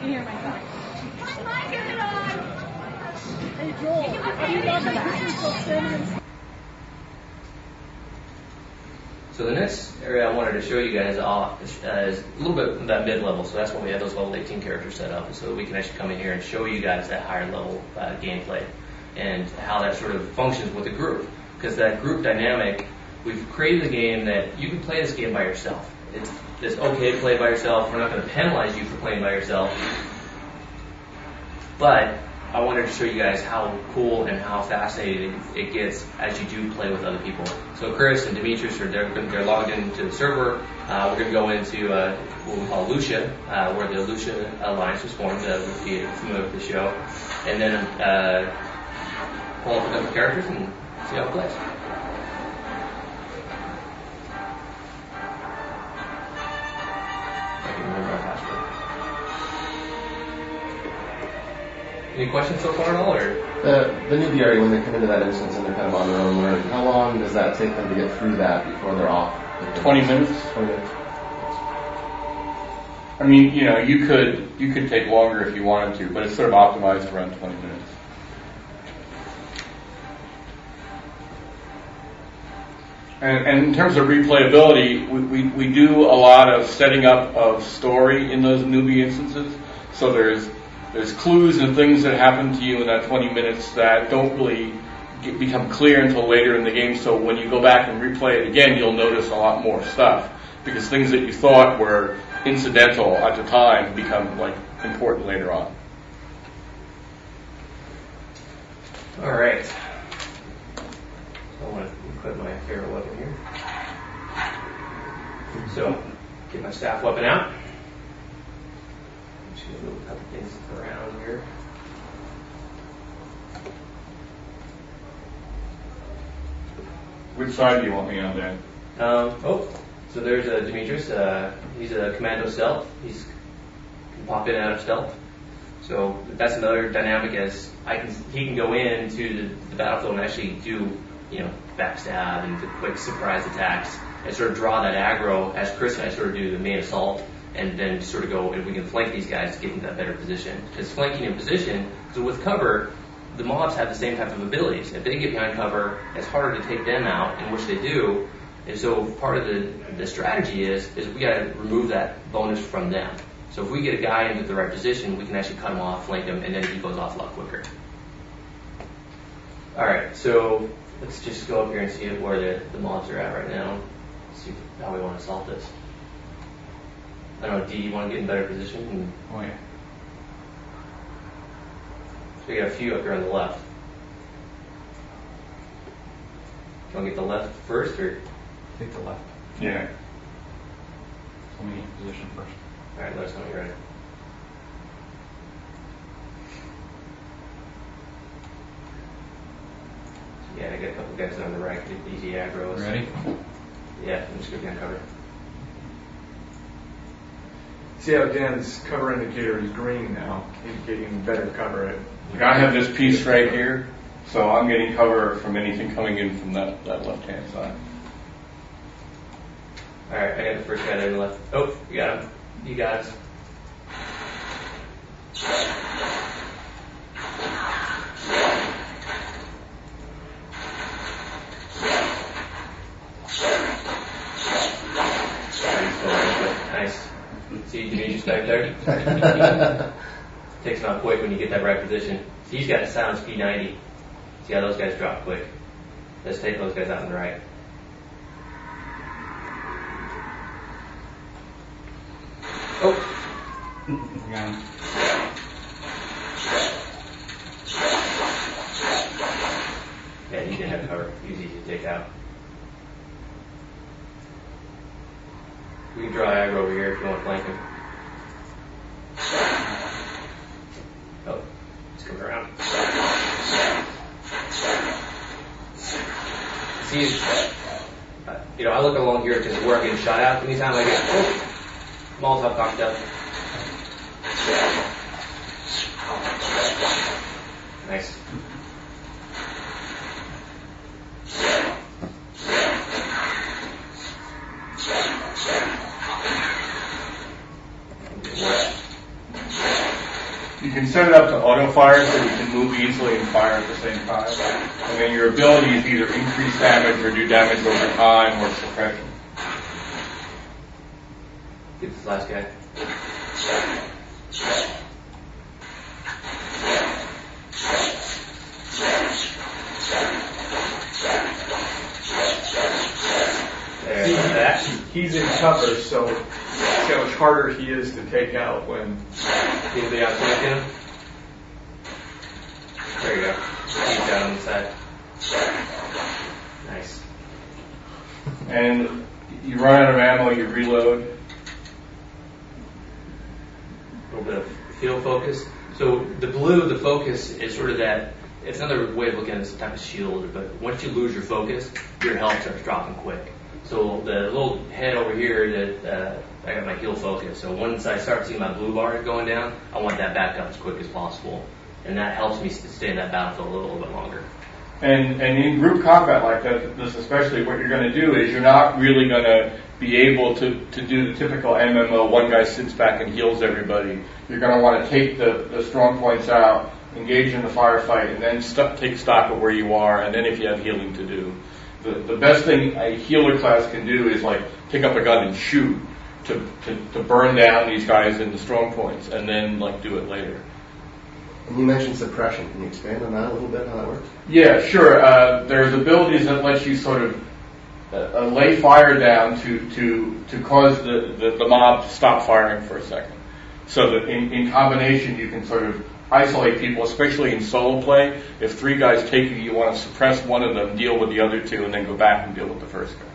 can hear myself. Hey, Joel, are you not going So the next area I wanted to show you guys is a little bit of that mid-level. So that's when we have those level 18 characters set up, so we can actually come in here and show you guys that higher level gameplay and how that sort of functions with a group. Because that group dynamic, we've created a game that you can play this game by yourself. It's okay to play by yourself. We're not going to penalize you for playing by yourself. But I wanted to show you guys how cool and how fascinating it gets as you do play with other people. So Chris and Demetrius they're logged into the server. We're going to go into what we call Lucia, where the Lucia Alliance was formed, if you're familiar with the show. And then pull up a couple characters and see how it plays. I can remember our password. Any questions so far at all, or? The newbie area, when they come into that instance and they're kind of on their own learning, how long does that take them to get through that before they're off? 20 minutes. 20 minutes. I mean, you could take longer if you wanted to, but it's sort of optimized around 20 minutes. And in terms of replayability, we do a lot of setting up of story in those newbie instances. So there's clues and things that happen to you in that 20 minutes that don't really become clear until later in the game. So when you go back and replay it again, you'll notice a lot more stuff because things that you thought were incidental at the time become important later on. All right. I want to equip my favorite weapon here. So get my staff weapon out. I'm just going to move a couple things around here. Which side do you want me on, Dan? So there's Demetrius. He's a commando stealth. He can pop in and out of stealth. So that's another dynamic as he can go into the battlefield and actually do backstab and the quick surprise attacks and sort of draw that aggro as Chris and I sort of do the main assault and then sort of go and we can flank these guys to get into that better position. Because flanking in position, because with cover, the mobs have the same type of abilities. If they get behind cover, it's harder to take them out, in which they do. And so part of the strategy is we got to remove that bonus from them. So if we get a guy into the right position, we can actually cut him off, flank him, and then he goes off a lot quicker. All right, so let's just go up here and see where the mobs are at right now. See how we want to solve this. I don't know, D, you want to get in better position? Oh, yeah. So we got a few up here on the left. Do you want to get the left first, or? Take the left. Yeah. Let me get in position first. All right, let us know when you're ready. Yeah, I got a couple guys on the right. Get easy aggro. Ready? Yeah, I'm just going to cover. See how Dan's cover indicator is green now, indicating better cover. I have this piece right here, so I'm getting cover from anything coming in from that left-hand side. All right, I got the first guy there on the left. Oh, you got him. You got it. Nice. See, Demetrius back there? Takes him out quick when you get that right position. See, he's got a sound speed 90. See how those guys drop quick. Let's take those guys out on the right. Oh! Again. Yeah, he didn't have cover. He was easy to take out. We can draw aggro over here if you want to flank him. Oh, he's coming around. See, I look along here because we're getting shot out. Anytime I get, Molotov cocktail. Nice. You can set it up to auto fire so you can move easily and fire at the same time. And then your abilities either increase damage or do damage over time or suppression. Get this last guy. He's in cover, so see how much harder he is to take out when. Anybody outflanking him? There you go. Keep down on the side. Nice. And you run out of ammo, you reload. A little bit of field focus. So the blue, the focus is sort of that. It's another way of looking at this type of shield, but once you lose your focus, your health starts dropping quick. So the little head over here that I got my heal focus. So once I start seeing my blue bar going down, I want that back up as quick as possible. And that helps me stay in that battlefield a little bit longer. And in group combat like that, this especially, what you're going to do is you're not really going to be able to do the typical MMO, one guy sits back and heals everybody. You're going to want to take the strong points out, engage in the firefight, and then take stock of where you are, and then if you have healing to do. The best thing a healer class can do is like pick up a gun and shoot to burn down these guys in the strong points, and then like do it later. And you mentioned suppression. Can you expand on that a little bit, how that works? Yeah, sure. There's abilities that let you sort of lay fire down to cause the mob to stop firing for a second. So that in combination you can sort of isolate people, especially in solo play. If 3 guys take you want to suppress one of them, deal with the other 2, and then go back and deal with the first guy.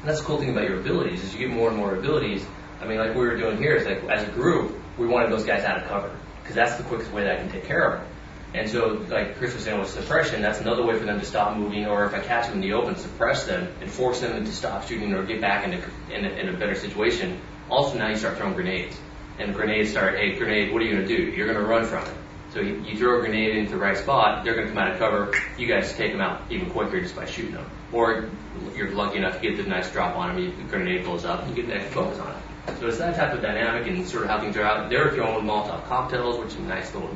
And that's the cool thing about your abilities, is you get more and more abilities. I mean, like we were doing here, is like as a group, we wanted those guys out of cover, because that's the quickest way that I can take care of them. And so, like Chris was saying with suppression, that's another way for them to stop moving, or if I catch them in the open, suppress them and force them to stop shooting or get back in a better situation. Also, now you start throwing grenades. And grenades start, hey, grenade, what are you going to do? You're going to run from it. So you throw a grenade into the right spot, they're going to come out of cover. You guys take them out even quicker just by shooting them. Or you're lucky enough to get the nice drop on them, the grenade blows up, and you get the extra focus on it. So it's that type of dynamic and sort of how things are out. They're throwing Molotov cocktails, which is a nice little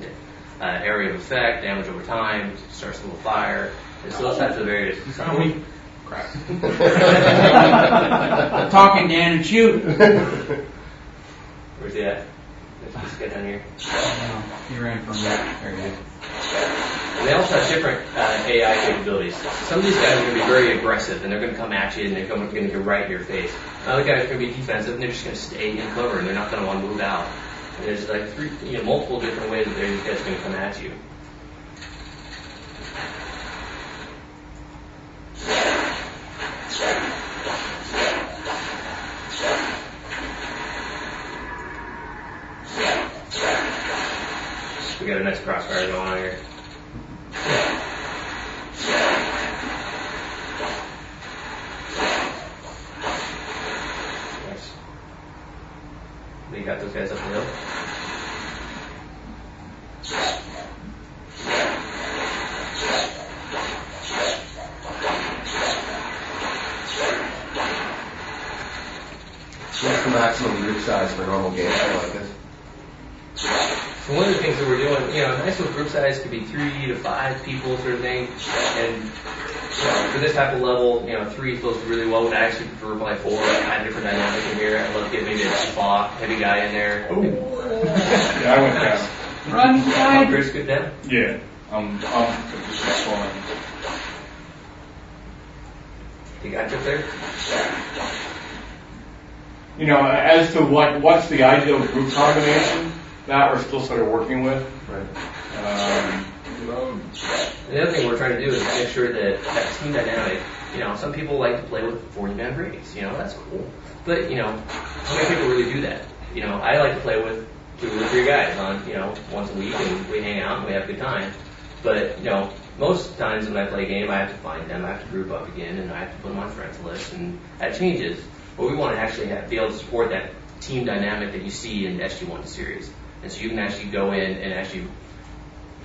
area of effect, damage over time, starts a little fire. It's those types of areas. Crap. Talking, Dan, and shoot. Where's he at? Let's get down here. He ran from that. There he is. And they also have different AI capabilities. Some of these guys are going to be very aggressive, and they're going to come at you, and they're going to get right in your face. Other guys are going to be defensive, and they're just going to stay in cover, and they're not going to want to move out. And there's like multiple different ways that these guys are going to come at you. We got a nice crossfire going on here. Nice. We got those guys up the hill. What's the maximum group size for a normal game show like this? So one of the things that we're doing, nice little group size could be 3 to 5 people sort of thing. And for this type of level, 3 flows really well. I actually prefer probably 4. I have different dynamics in here. I'd love to get maybe a spot, heavy guy in there. Ooh. Yeah, I went down. Run, guys. Chris, good down. Yeah, I'm just falling. You got you up there? As to what's the ideal group combination, that we're still sort of working with. Right. The other thing we're trying to do is make sure that team dynamic, some people like to play with 40-man brigades, that's cool. But, how many people really do that? I like to play with 2 or 3 guys on, once a week, and we hang out and we have a good time. But, most times when I play a game, I have to find them, I have to group up again, and I have to put them on friends list, and that changes. But we want to actually be able to support that team dynamic that you see in the SG1 series. And so you can actually go in and actually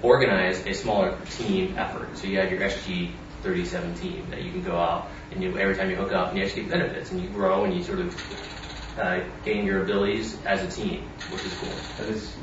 organize a smaller team effort. So you have your SG37 team that you can go out and every time you hook up and you actually get benefits and you grow and you sort of gain your abilities as a team, which is cool. That is